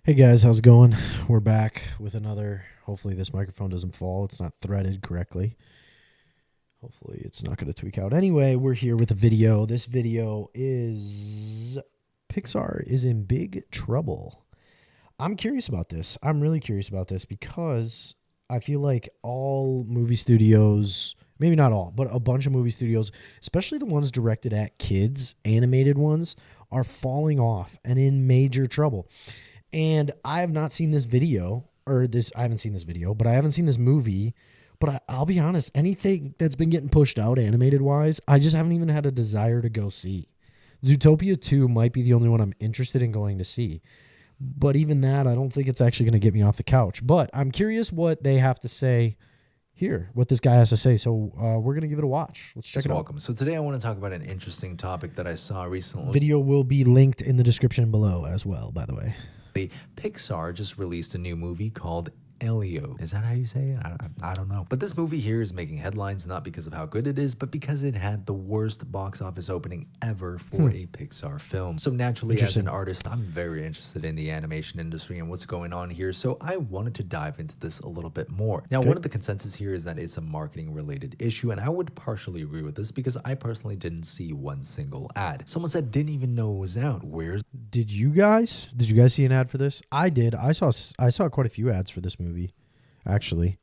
Hey guys, how's it going? We're back with another. Hopefully, this microphone doesn't fall. It's not threaded correctly. Hopefully, it's not going to tweak out. Anyway, we're here with a video. This video is Pixar is in big trouble. I'm curious about this. I'm really curious about this because I feel like all movie studios, maybe not all, but a bunch of movie studios, especially the ones directed at kids, animated ones, are falling off and in major trouble. And I have not seen this video, I haven't seen this video, but I haven't seen this movie. But I'll be honest, anything that's been getting pushed out animated wise, I just haven't even had a desire to go see. Zootopia 2 might be the only one I'm interested in going to see. But even that, I don't think it's actually going to get me off the couch. But I'm curious what they have to say here, what this guy has to say. So we're going to give it a watch. Let's check it out. Welcome. So today I want to talk about an interesting topic that I saw recently. Video will be linked in the description below as well, by the way. Pixar just released a new movie called Elio. Is that how you say it? I don't know. But this movie here is making headlines not because of how good it is, but because it had the worst box office opening ever for a Pixar film. So naturally, as an artist, I'm very interested in the animation industry and what's going on here. So I wanted to dive into this a little bit more. Now, one of the consensus here is that it's a marketing related issue, and I would partially agree with this because I personally didn't see one single ad. Someone said didn't even know it was out. Did you guys see an ad for this? I did. I saw quite a few ads for this movie, actually.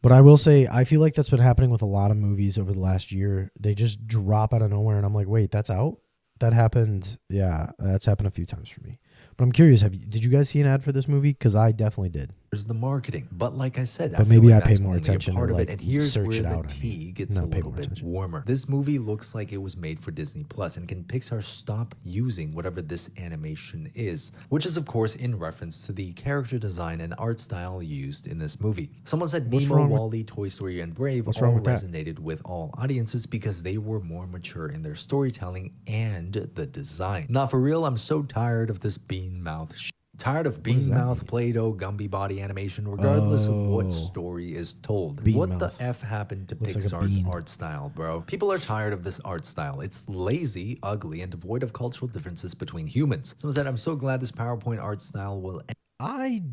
But I will say, I feel like that's been happening with a lot of movies over the last year. They just drop out of nowhere, and I'm like, wait, that's out? That happened. Yeah, that's happened a few times for me. But I'm curious, did you guys see an ad for this movie? Because I definitely did. There's the marketing, but like I said, but maybe I pay more attention part to of like it. And here's search where it the out. tea gets a little bit warmer. This movie looks like it was made for Disney Plus, and can Pixar stop using whatever this animation is? Which is, of course, in reference to the character design and art style used in this movie. Someone said Nemo, WALL-E, Toy Story, and Brave all resonated with all audiences because they were more mature in their storytelling and the design. Not for real, I'm so tired of this bean mouth shit. Tired of bean mouth, Play-Doh, Gumby body animation, regardless of what story is told. What the F happened to Pixar's art style, bro? People are tired of this art style. It's lazy, ugly, and devoid of cultural differences between humans. Someone said, I'm so glad this PowerPoint art style will end. I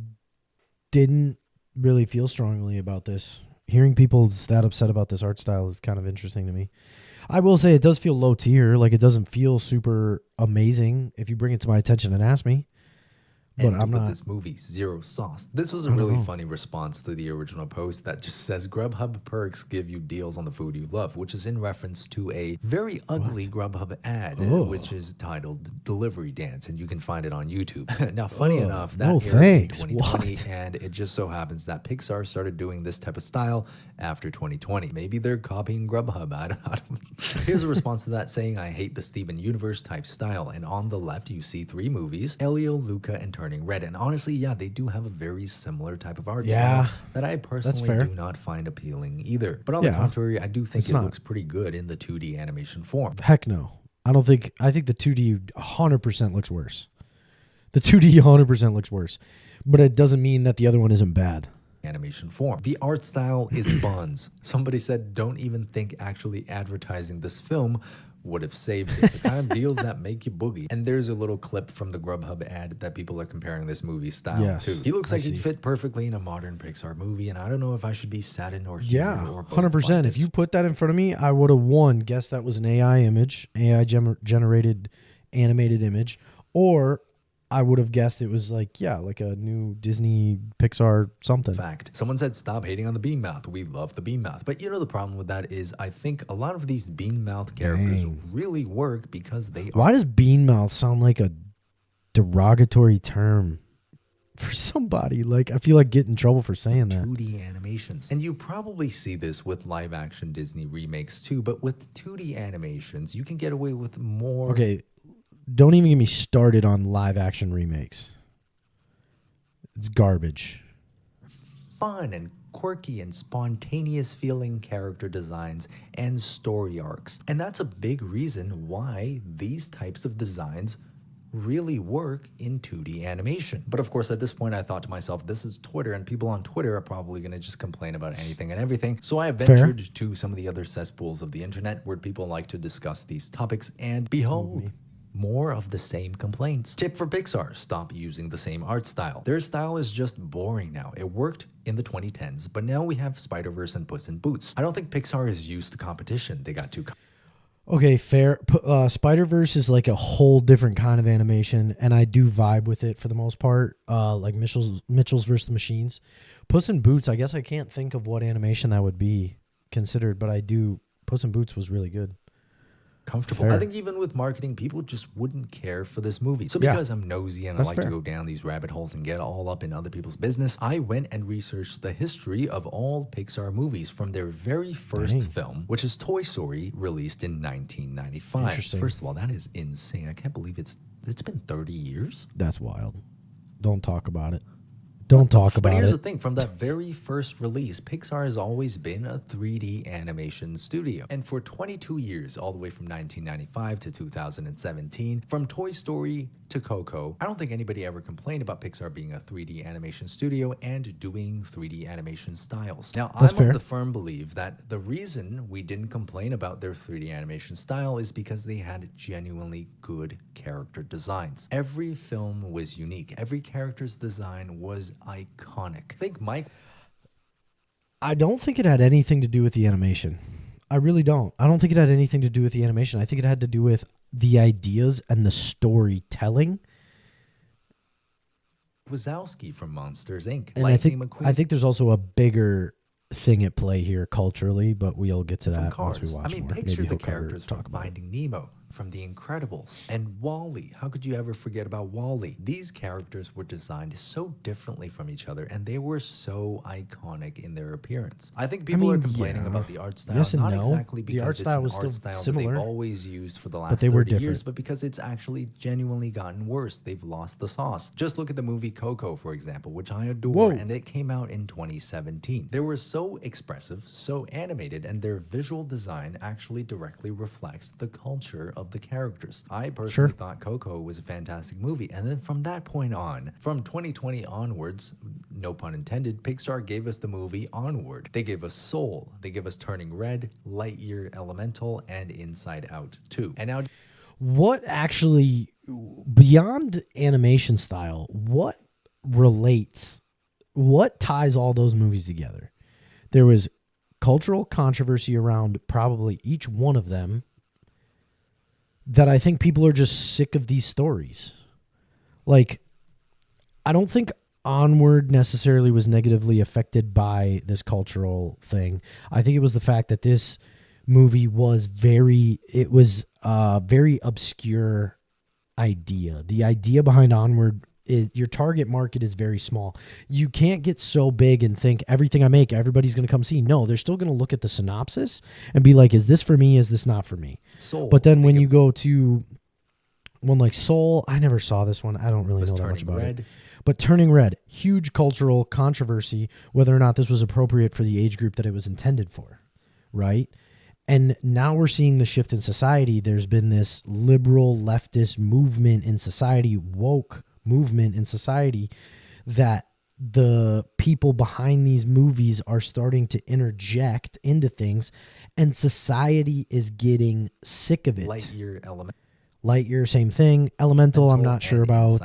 didn't really feel strongly about this. Hearing people that upset about this art style is kind of interesting to me. I will say it does feel low tier. Like, it doesn't feel super amazing if you bring it to my attention and ask me. But I'm not. This movie, zero sauce. This was a really funny response to the original post that just says Grubhub perks give you deals on the food you love, which is in reference to a very ugly Grubhub ad, which is titled Delivery Dance, and you can find it on YouTube. Now, funny enough, that aired in 2020, and it just so happens that Pixar started doing this type of style after 2020. Maybe they're copying Grubhub. I don't. Here's a response to that saying, I hate the Steven Universe type style, and on the left you see 3 movies, Elio, Luca, and Turning Red. And honestly, yeah, they do have a very similar type of art style that I personally do not find appealing either. But on the contrary, I do think it looks pretty good in the 2D animation form. Heck no. I think the 2D 100% looks worse. The 2D 100% looks worse. But it doesn't mean that the other one isn't bad. Animation form. The art style is buns. Somebody said, don't even think actually advertising this film would have saved it. The kind of deals that make you boogie. And there's a little clip from the Grubhub ad that people are comparing this movie style to. He looks like he'd fit perfectly in a modern Pixar movie, and I don't know if I should be saddened or humored or both. 100%. If you put that in front of me, I would have guessed that was an AI image, AI generated animated image, or I would have guessed it was like a new Disney Pixar something. Fact. Someone said, stop hating on the bean mouth. We love the bean mouth. But you know, the problem with that is I think a lot of these bean mouth characters really work because they Why does bean mouth sound like a derogatory term for somebody? Like, I feel like getting in trouble for saying that. 2D animations. And you probably see this with live action Disney remakes too, but with 2D animations, you can get away with more. Okay. Don't even get me started on live action remakes. It's garbage. Fun and quirky and spontaneous feeling character designs and story arcs. And that's a big reason why these types of designs really work in 2D animation. But of course, at this point, I thought to myself, this is Twitter, and people on Twitter are probably going to just complain about anything and everything. So I have ventured to some of the other cesspools of the internet where people like to discuss these topics, and behold, more of the same complaints. Tip for Pixar: stop using the same art style. Their style is just boring now. It worked in the 2010s, but now we have Spider-Verse and Puss in Boots. I don't think Pixar is used to competition. They got too Okay, fair. Spider-Verse is like a whole different kind of animation, and I do vibe with it for the most part. Like Mitchell's versus the Machines. Puss in Boots, I guess I can't think of what animation that would be considered, but I do. Puss in Boots was really good. comfortable. Fair. I think even with marketing, people just wouldn't care for this movie. So Yeah. because I'm nosy and I That's like fair. to go down these rabbit holes and get all up in other people's business, I went and researched the history of all Pixar movies from their very first Dang. film, which is Toy Story, released in 1995. Interesting. First of all, that is insane. I can't believe it's been 30 years. That's wild. Don't talk about it. Don't talk But about here's it. the thing, from that very first release, Pixar has always been a 3D animation studio. And for 22 years, all the way from 1995 to 2017, from Toy Story to Coco, I don't think anybody ever complained about Pixar being a 3D animation studio and doing 3D animation styles. Now, That's I'm fair. of the firm belief that the reason we didn't complain about their 3D animation style is because they had genuinely good character designs. Every film was unique. Every character's design was iconic. Think Mike I don't think it had anything to do with the animation. I really don't. I don't think it had anything to do with the animation. I think it had to do with the ideas and the storytelling. Wazowski from Monsters Inc. And Lightning I McQueen think there's also a bigger thing at play here culturally, but we'll get to from that Cars. once we watch more. Picture Maybe the he'll cover characters talk from about it. Finding Nemo, from The Incredibles, and Wall-E. How could you ever forget about Wall-E? These characters were designed so differently from each other, and they were so iconic in their appearance. I think people are complaining yeah. about the art style, Yes and not no. exactly The because art it's style an was art still style that similar, they've always used for the last they were 30 years, different. but because it's actually genuinely gotten worse. They've lost the sauce. Just look at the movie Coco, for example, which I adore, Whoa. and it came out in 2017. They were so expressive, so animated, and their visual design actually directly reflects the culture of the characters. I personally thought Coco was a fantastic movie, and then from that point on, from 2020 onwards, no pun intended, Pixar gave us the movie Onward. They gave us Soul, they gave us Turning Red, Lightyear, Elemental, and Inside Out 2. And now What actually, beyond animation style, what ties all those movies together? There was cultural controversy around probably each one of them that I think people are just sick of these stories. Like, I don't think Onward necessarily was negatively affected by this cultural thing. I think it was the fact that this movie was very obscure idea. The idea behind Onward is your target market is very small. You can't get so big and think everything I make, everybody's going to come see. No, they're still going to look at the synopsis and be like, is this for me? Is this not for me? Soul. But then when you go to one like Soul, I never saw this one. I don't really know that much Turning about Red. it. But Turning Red, huge cultural controversy, whether or not this was appropriate for the age group that it was intended for, right? And now we're seeing the shift in society. There's been this liberal leftist movement in society, woke movement in society, that the people behind these movies are starting to interject into things, and society is getting sick of it. Lightyear, same thing. Elemental, I'm not sure about.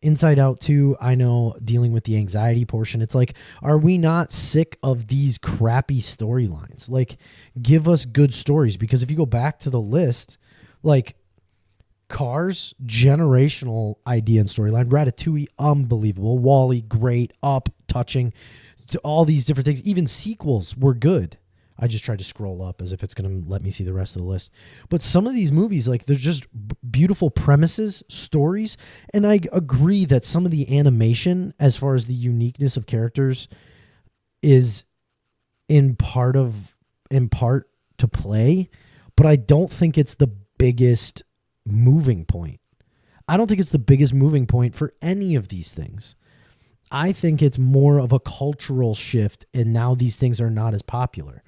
Inside Out 2, I know, dealing with the anxiety portion. It's like, are we not sick of these crappy storylines? Like, give us good stories. Because if you go back to the list, like, Cars, generational idea and storyline. Ratatouille, unbelievable. Wall-E, great. Up, touching. All these different things. Even sequels were good. I just tried to scroll up as if it's going to let me see the rest of the list. But some of these movies, like, they're just beautiful premises, stories. And I agree that some of the animation, as far as the uniqueness of characters, is in part to play. But I don't think it's the biggest moving point. I don't think it's the biggest moving point for any of these things. I think it's more of a cultural shift, and now these things are not as popular.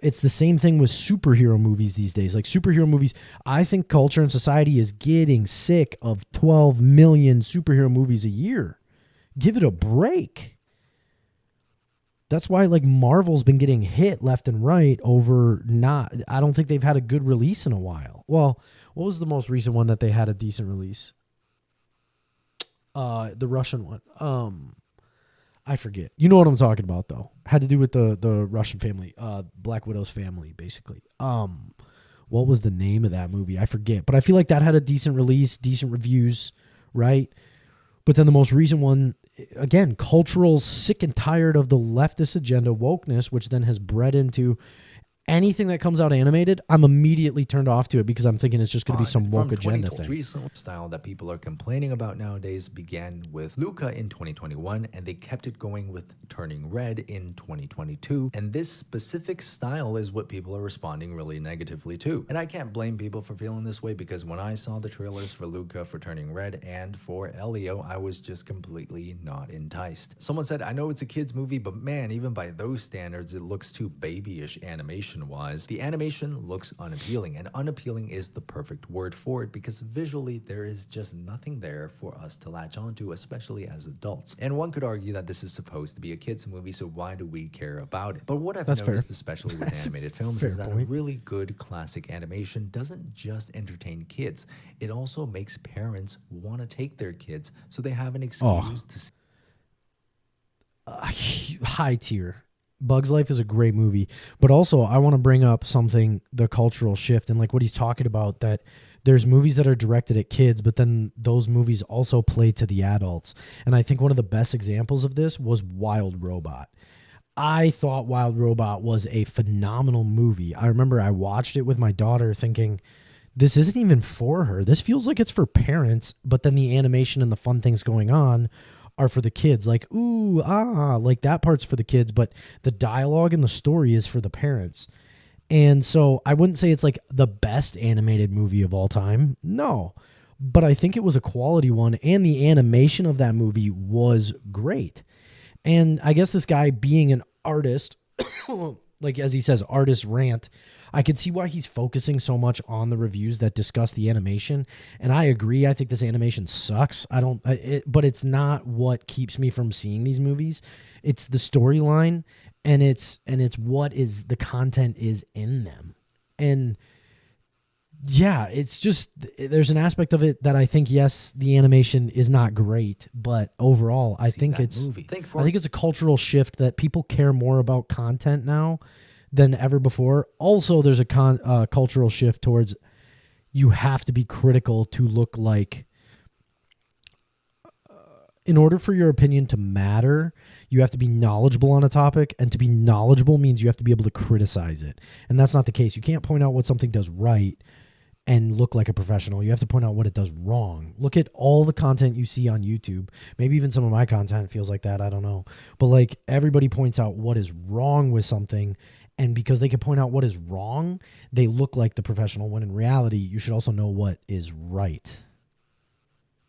It's the same thing with superhero movies these days. Like, superhero movies, I think culture and society is getting sick of 12 million superhero movies a year. Give it a break. That's why, like, Marvel's been getting hit left and right over I don't think they've had a good release in a while. Well, What was the most recent one that they had a decent release? The Russian one. I forget. You know what I'm talking about, though. Had to do with the Russian family, Black Widow's family, basically. What was the name of that movie? I forget. But I feel like that had a decent release, decent reviews, right? But then the most recent one, again, cultural, sick and tired of the leftist agenda, wokeness, which then has bred into anything that comes out animated, I'm immediately turned off to it because I'm thinking it's just going to be some woke agenda thing. Recent style that people are complaining about nowadays began with Luca in 2021, and they kept it going with Turning Red in 2022. And this specific style is what people are responding really negatively to. And I can't blame people for feeling this way, because when I saw the trailers for Luca, for Turning Red, and for Elio, I was just completely not enticed. Someone said, I know it's a kid's movie, but man, even by those standards, it looks too babyish animation wise. The animation looks unappealing, and unappealing is the perfect word for it, because visually there is just nothing there for us to latch onto, especially as adults. And one could argue that this is supposed to be a kids movie, so why do we care about it? But what I've noticed, especially with animated films, is that a really good classic animation doesn't just entertain kids, it also makes parents want to take their kids so they have an excuse to see. High tier. Bug's Life is a great movie, but also I want to bring up something, the cultural shift, and like what he's talking about, that there's movies that are directed at kids, but then those movies also play to the adults. And I think one of the best examples of this was Wild Robot. I thought Wild Robot was a phenomenal movie. I remember I watched it with my daughter thinking, this isn't even for her. This feels like it's for parents, but then the animation and the fun things going on are for the kids. Like, ooh, like that part's for the kids, but the dialogue and the story is for the parents. And so I wouldn't say it's like the best animated movie of all time. No, but I think it was a quality one, and the animation of that movie was great. And I guess this guy being an artist, like as he says, artist rant, I could see why he's focusing so much on the reviews that discuss the animation. And I agree. I think this animation sucks. But it's not what keeps me from seeing these movies. It's the storyline, and it's what is the content is in them. And yeah, it's just, there's an aspect of it that I think, yes, the animation is not great, but overall, I think it's a cultural shift that people care more about content now than ever before. Also, there's a cultural shift towards you have to be critical to look like, in order for your opinion to matter, you have to be knowledgeable on a topic, and to be knowledgeable means you have to be able to criticize it. And that's not the case. You can't point out what something does right and look like a professional. You have to point out what it does wrong. Look at all the content you see on YouTube. Maybe even some of my content feels like that. I don't know. But like, everybody points out what is wrong with something, and because they can point out what is wrong, they look like the professional, when in reality, you should also know what is right.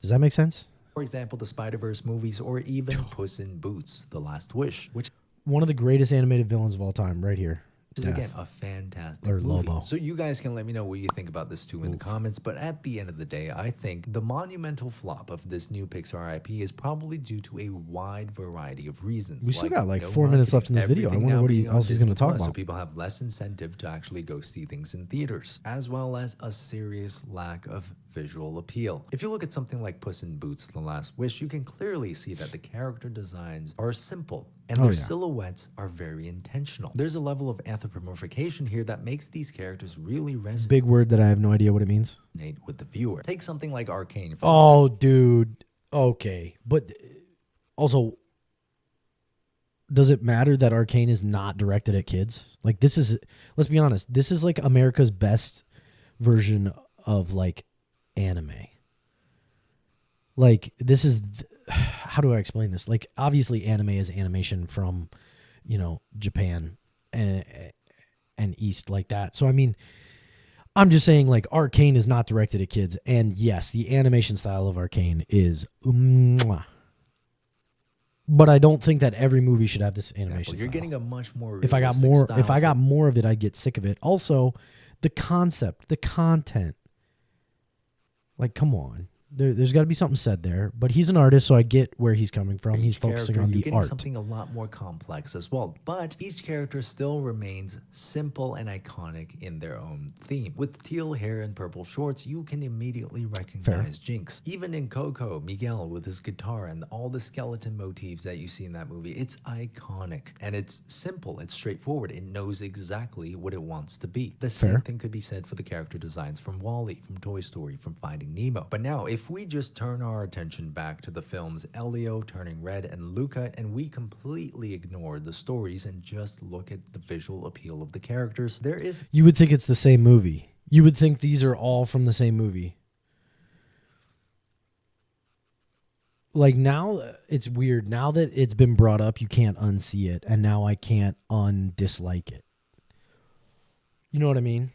Does that make sense? For example, the Spider-Verse movies, or even Puss in Boots: The Last Wish, which one of the greatest animated villains of all time, right here. is again a fantastic movie. Lobo. So you guys can let me know what you think about this too in the comments. But at the end of the day, I think the monumental flop of this new Pixar IP is probably due to a wide variety of reasons. We still got like 4 minutes left in this video. I wonder what else he's going to talk about. So people have less incentive to actually go see things in theaters, as well as a serious lack of visual appeal. If you look at something like Puss in Boots: The Last Wish, you can clearly see that the character designs are simple, and their silhouettes are very intentional. There's a level of anthropomorphication here that makes these characters really resonate. Big word that I have no idea what it means. With the viewer. Take something like Arcane. Oh, dude. Okay. But also, does it matter that Arcane is not directed at kids? Like, this is, let's be honest, this is like America's best version of like anime. Like, this is, how do I explain this? Like, obviously anime is animation from, Japan and East like that. So, I mean, I'm just saying, like, Arcane is not directed at kids. And yes, the animation style of Arcane is mwah. But I don't think that every movie should have this animation You're style. getting a much more if I got more of it, I'd get sick of it. Also, the concept, the content. Like, come on. There's got to be something said there. But he's an artist, so I get where he's coming from. He's Each focusing character, on you're the getting art. something a lot more complex as well. But each character still remains simple and iconic in their own theme. With teal hair and purple shorts, you can immediately recognize Jinx. Even in Coco, Miguel with his guitar and all the skeleton motifs that you see in that movie, it's iconic. And it's simple, it's straightforward. It knows exactly what it wants to be. The same thing could be said for the character designs from WALL-E, from Toy Story, from Finding Nemo. But now, if we just turn our attention back to the films Elio, Turning Red, and Luca, and we completely ignore the stories and just look at the visual appeal of the characters, there is... You would think it's the same movie. You would think these are all from the same movie. Like, now, it's weird. Now that it's been brought up, you can't unsee it, and now I can't undislike it. You know what I mean?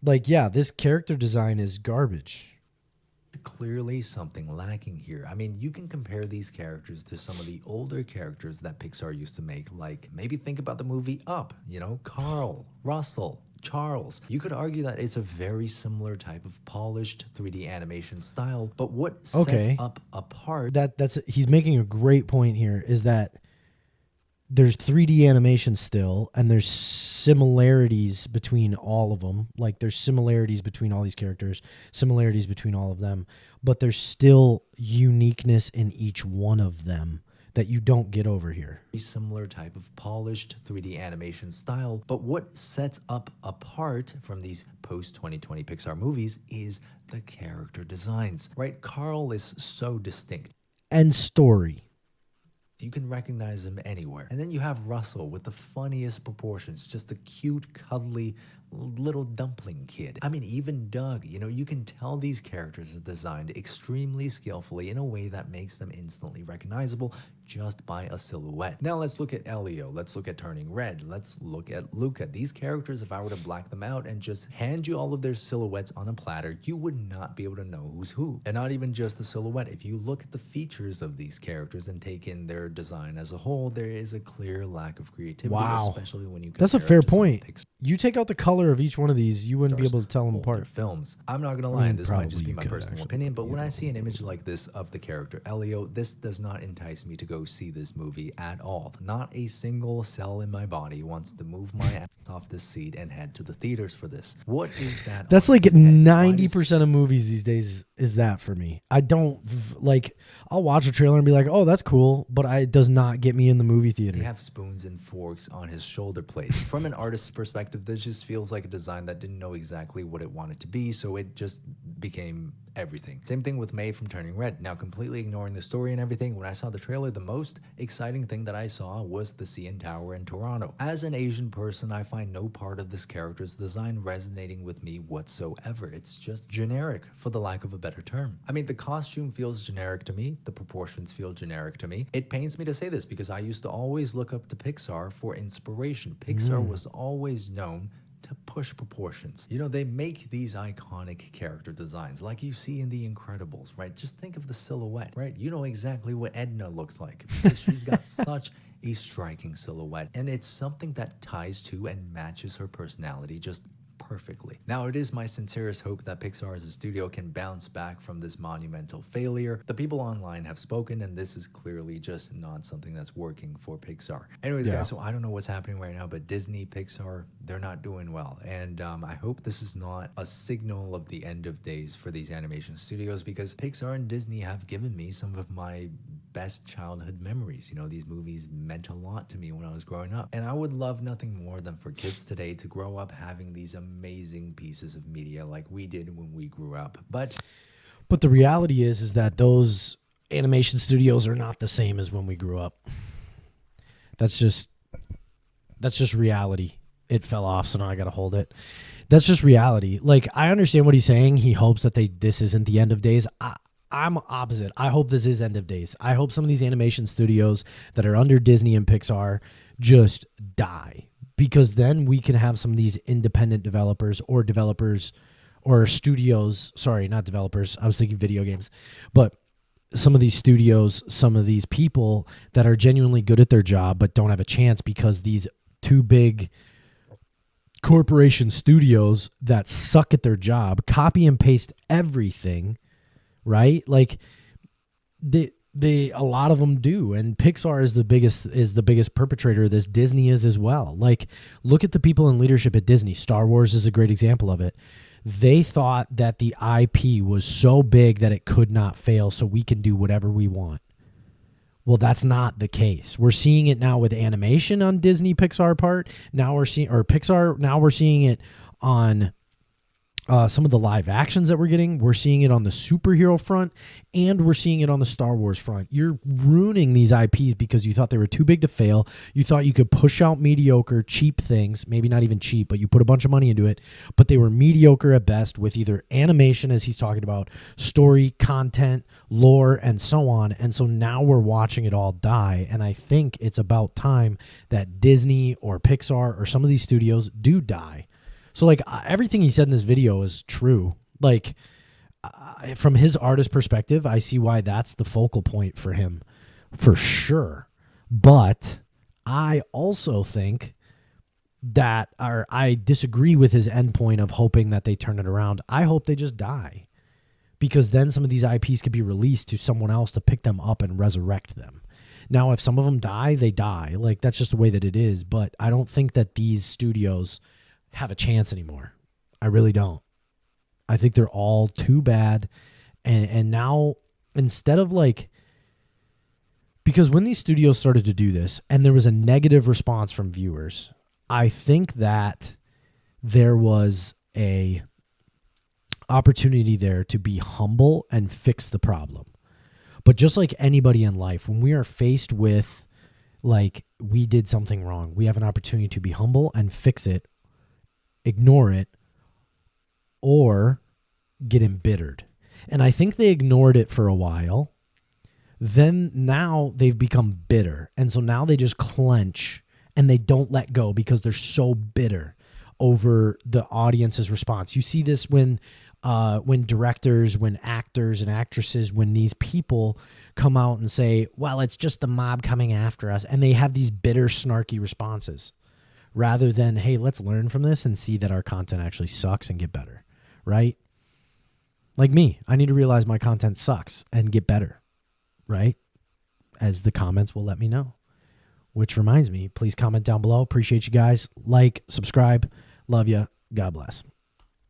Like, yeah, this character design is garbage. Clearly something lacking here. I mean, you can compare these characters to some of the older characters that Pixar used to make, like maybe think about the movie Up, you know, Carl, Russell, Charles. You could argue that it's a very similar type of polished 3D animation style, but what sets Up apart... That's he's making a great point here, is that there's 3D animation still, and there's similarities between all of them. Like, there's similarities between all these characters, similarities between all of them, but there's still uniqueness in each one of them that you don't get over here. A similar type of polished 3D animation style, but what sets Up apart from these post-2020 Pixar movies is the character designs, right? Carl is so distinct. And story. You can recognize him anywhere. And then you have Russell with the funniest proportions, just a cute, cuddly little dumpling kid. I mean, even Doug, you know, you can tell these characters are designed extremely skillfully in a way that makes them instantly recognizable just by a silhouette. Now let's look at Elio, let's look at Turning Red, let's look at Luca. These characters, if I were to black them out and just hand you all of their silhouettes on a platter, you would not be able to know who's who. And not even just the silhouette. If you look at the features of these characters and take in their design as a whole, there is a clear lack of creativity, especially when you compare That's a fair it to some point. Pixar. You take out the color of each one of these, you wouldn't be able to tell them apart. Films. I'm not gonna lie, this might just be my probably personal opinion, but when I see an image like this of the character Elio, this does not entice me to go see this movie at all. Not a single cell in my body wants to move my ass off this seat and head to the theaters for this. What is that? That's like 90% of movies these days is that for me. I don't, like, I'll watch a trailer and be like, oh, that's cool, but it does not get me in the movie theater. They have spoons and forks on his shoulder plates. From an artist's perspective, this just feels like a design that didn't know exactly what it wanted to be, so it just became everything. Same thing with May from Turning Red. Now, completely ignoring the story and everything, when I saw the trailer, the most exciting thing that I saw was the CN Tower in Toronto. As an Asian person, I find no part of this character's design resonating with me whatsoever. It's just generic, for the lack of a better term. I mean, the costume feels generic to me. The proportions feel generic to me. It pains me to say this because I used to always look up to Pixar for inspiration. Pixar was always known to push proportions. You know, they make these iconic character designs like you see in The Incredibles, right? Just think of the silhouette, right? You know exactly what Edna looks like because she's got such a striking silhouette, and it's something that ties to and matches her personality just perfectly. Now, it is my sincerest hope that Pixar as a studio can bounce back from this monumental failure. The people online have spoken, and this is clearly just not something that's working for Pixar. Anyways, guys, so I don't know what's happening right now, but Disney, Pixar, they're not doing well. And I hope this is not a signal of the end of days for these animation studios, because Pixar and Disney have given me some of my best childhood memories. You know, these movies meant a lot to me when I was growing up. And I would love nothing more than for kids today to grow up having these amazing pieces of media like we did when we grew up. But the reality is that those animation studios are not the same as when we grew up. That's just reality. It fell off, so now I got to hold it. That's just reality. Like, I understand what he's saying. He hopes that this isn't the end of days. I'm opposite. I hope this is end of days. I hope some of these animation studios that are under Disney and Pixar just die, because then we can have some of these independent developers or studios. Sorry, not developers. I was thinking video games, but some of these studios, some of these people that are genuinely good at their job but don't have a chance because these two big corporation studios that suck at their job copy and paste everything right? Like a lot of them do, and Pixar is the biggest perpetrator of this. Disney is as well. Like, look at the people in leadership at Disney. Star Wars is a great example of it. They thought that the IP was so big that it could not fail, so we can do whatever we want. Well, that's not the case. We're seeing it now with animation on Disney Pixar part. Now we're seeing, or Pixar, now we're seeing it on some of the live actions that we're getting. We're seeing it on the superhero front, and we're seeing it on the Star Wars front. You're ruining these IPs because you thought they were too big to fail. You thought you could push out mediocre, cheap things, maybe not even cheap, but you put a bunch of money into it, but they were mediocre at best with either animation, as he's talking about, story, content, lore, and so on. And so now we're watching it all die, and I think it's about time that Disney or Pixar or some of these studios do die. So, like, everything he said in this video is true. Like, from his artist perspective, I see why that's the focal point for him, for sure. But I also think that, or I disagree with his endpoint of hoping that they turn it around. I hope they just die, because then some of these IPs could be released to someone else to pick them up and resurrect them. Now, if some of them die, they die. Like, that's just the way that it is. But I don't think that these studios have a chance anymore. I really don't. I think they're all too bad. And now, instead of like, because when these studios started to do this and there was a negative response from viewers, I think that there was a opportunity there to be humble and fix the problem. But just like anybody in life, when we are faced with, like, we did something wrong, we have an opportunity to be humble and fix it, ignore it, or get embittered. And I think they ignored it for a while. Then now they've become bitter. And so now they just clench and they don't let go because they're so bitter over the audience's response. You see this when directors, when actors and actresses, when these people come out and say, well, it's just the mob coming after us. And they have these bitter, snarky responses, rather than, hey, let's learn from this and see that our content actually sucks and get better, right? Like me, I need to realize my content sucks and get better, right? As the comments will let me know. Which reminds me, please comment down below. Appreciate you guys. Like, subscribe. Love you. God bless.